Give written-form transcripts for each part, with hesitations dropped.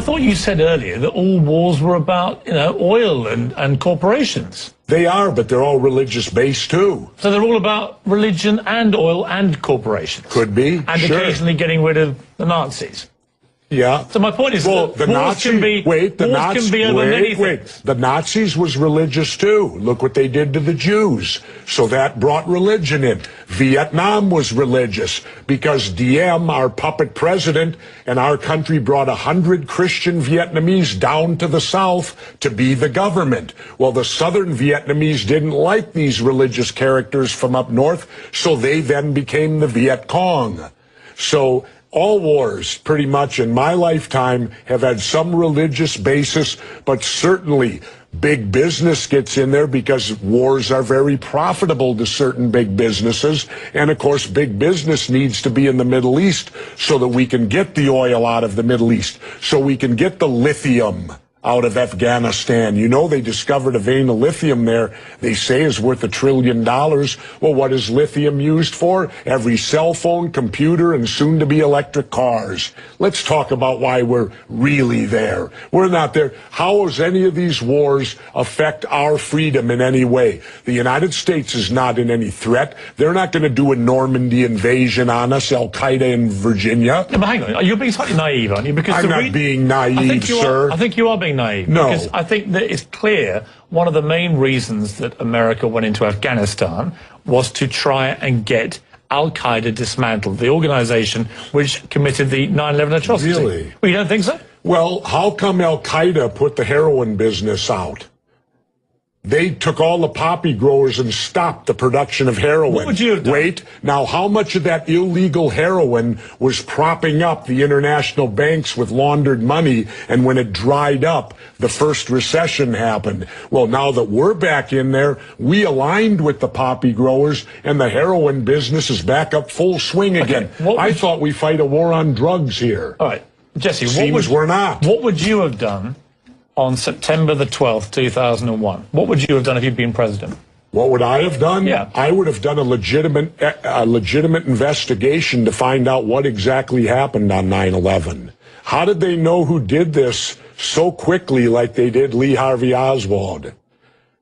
thought you said earlier that all wars were about, oil and corporations. They are, but they're all religious-based, too. So they're all about religion and oil and corporations? Could be, and sure. Occasionally getting rid of the Nazis? Yeah. So my point is, well, the Nazis can be over many things. The Nazis was religious too. Look what they did to the Jews. So that brought religion in. Vietnam was religious because Diem, our puppet president, and our country brought 100 Christian Vietnamese down to the south to be the government. Well, the southern Vietnamese didn't like these religious characters from up north, so they then became the Viet Cong. So all wars, pretty much in my lifetime, have had some religious basis, but certainly big business gets in there because wars are very profitable to certain big businesses. And of course, big business needs to be in the Middle East so that we can get the oil out of the Middle East, so we can get the lithium out of Afghanistan. You know, they discovered a vein of lithium there they say is worth $1 trillion. Well, what is lithium used for? Every cell phone, computer, and soon to be electric cars. Let's talk about why we're really there. We're not there. How does any of these wars affect our freedom in any way? The United States is not in any threat. They're not going to do a Normandy invasion on us, Al-Qaeda in Virginia. Yeah, but hang on, you're being slightly naive, aren't you? Because I'm not being naive, sir. I think you are being naive. No. Because I think that it's clear one of the main reasons that America went into Afghanistan was to try and get Al-Qaeda dismantled, the organization which committed the 9/11 atrocity. Really? Well, you don't think so? Well, how come Al-Qaeda put the heroin business out? They took all the poppy growers and stopped the production of heroin. What would you have done? Wait, now how much of that illegal heroin was propping up the international banks with laundered money, and when it dried up, the first recession happened? Well, now that we're back in there, we aligned with the poppy growers, and the heroin business is back up full swing again. I thought we fight a war on drugs here. All right, Jesse, we're not. What would you have done on September the 12th, 2001? What would you have done if you'd been president? What would I have done? Yeah. I would have done a legitimate investigation to find out what exactly happened on 9/11. How did they know who did this so quickly like they did Lee Harvey Oswald?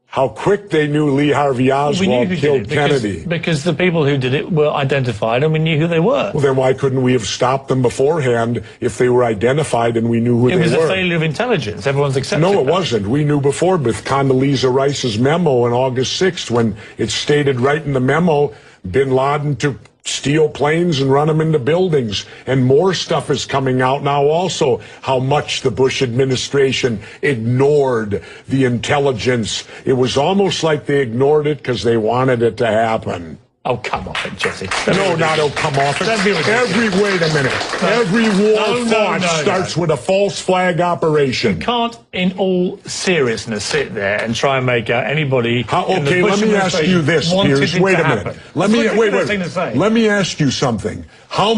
How quick they knew Lee Harvey Oswald killed Kennedy. Because the people who did it were identified and we knew who they were. Well, then why couldn't we have stopped them beforehand if they were identified and we knew who they were? It was a failure of intelligence. Everyone's accepted No, it that. wasn't. We knew before with Condoleezza Rice's memo on August 6th when it stated right in the memo, bin Laden to steal planes and run them into buildings. And more stuff is coming out now also, how much the Bush administration ignored the intelligence. It was almost like they ignored it because they wanted it to happen. Oh, come off it, Jesse. No, not oh, come off it. Wait a minute. Every war fought starts with a false flag operation. You can't, in all seriousness, sit there and try and make out anybody. Okay, let me ask you this, Piers. Wait a minute. Let me ask you something. How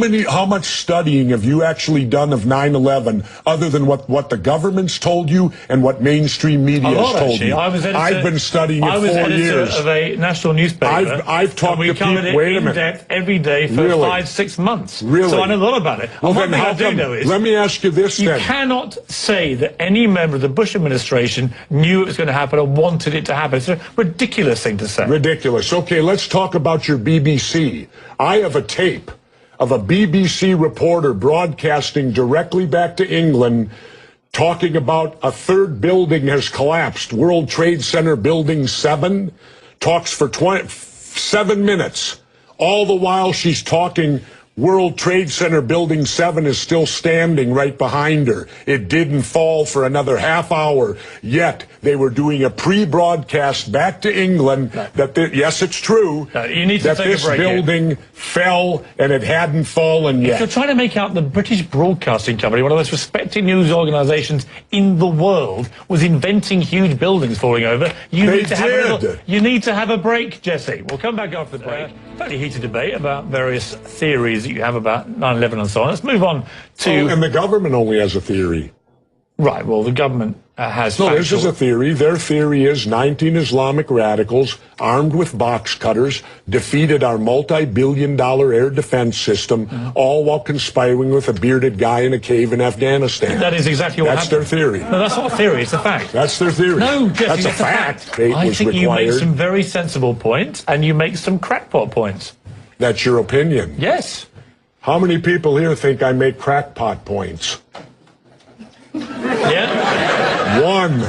much studying have you actually done of 9/11 other than what the government's told you and what mainstream media has told you? I've been studying it 4 years. I was editor of a national newspaper. I've talked to people. Wait a minute. Depth every day for 5-6 months. Really? So I know a lot about it. Well, one then thing I do know is, let me ask you this then. You cannot say that any member of the Bush administration knew it was going to happen or wanted it to happen. It's a ridiculous thing to say. Ridiculous. Okay, let's talk about your BBC. I have a tape of a BBC reporter broadcasting directly back to England talking about a third building has collapsed. World Trade Center Building 7 talks for 7 minutes. All the while she's talking, World Trade Center Building 7 is still standing right behind her. It didn't fall for another half hour. Yet they were doing a pre-broadcast back to England that, yes, it's true, you need to that take this a break building fell and it hadn't fallen yet. If you're trying to make out the British Broadcasting Company, one of the most respected news organisations in the world, was inventing huge buildings falling over, you need to have a break, Jesse. We'll come back after the break. Fairly heated debate about various theories that you have about 9/11 and so on. Let's move on to... and the government only has a theory. Right, well, the government has... No, this is a theory. Their theory is 19 Islamic radicals armed with box cutters defeated our multi-billion-dollar air defense system, all while conspiring with a bearded guy in a cave in Afghanistan. That is exactly what happened. That's their theory. No, that's not a theory, it's a fact. That's their theory. No, Jesse, that's a it's fact. I think you make some very sensible points, and you make some crackpot points. That's your opinion? Yes. How many people here think I make crackpot points? Yeah? One.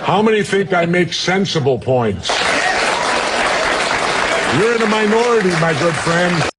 How many think I make sensible points? You're in a minority, my good friend.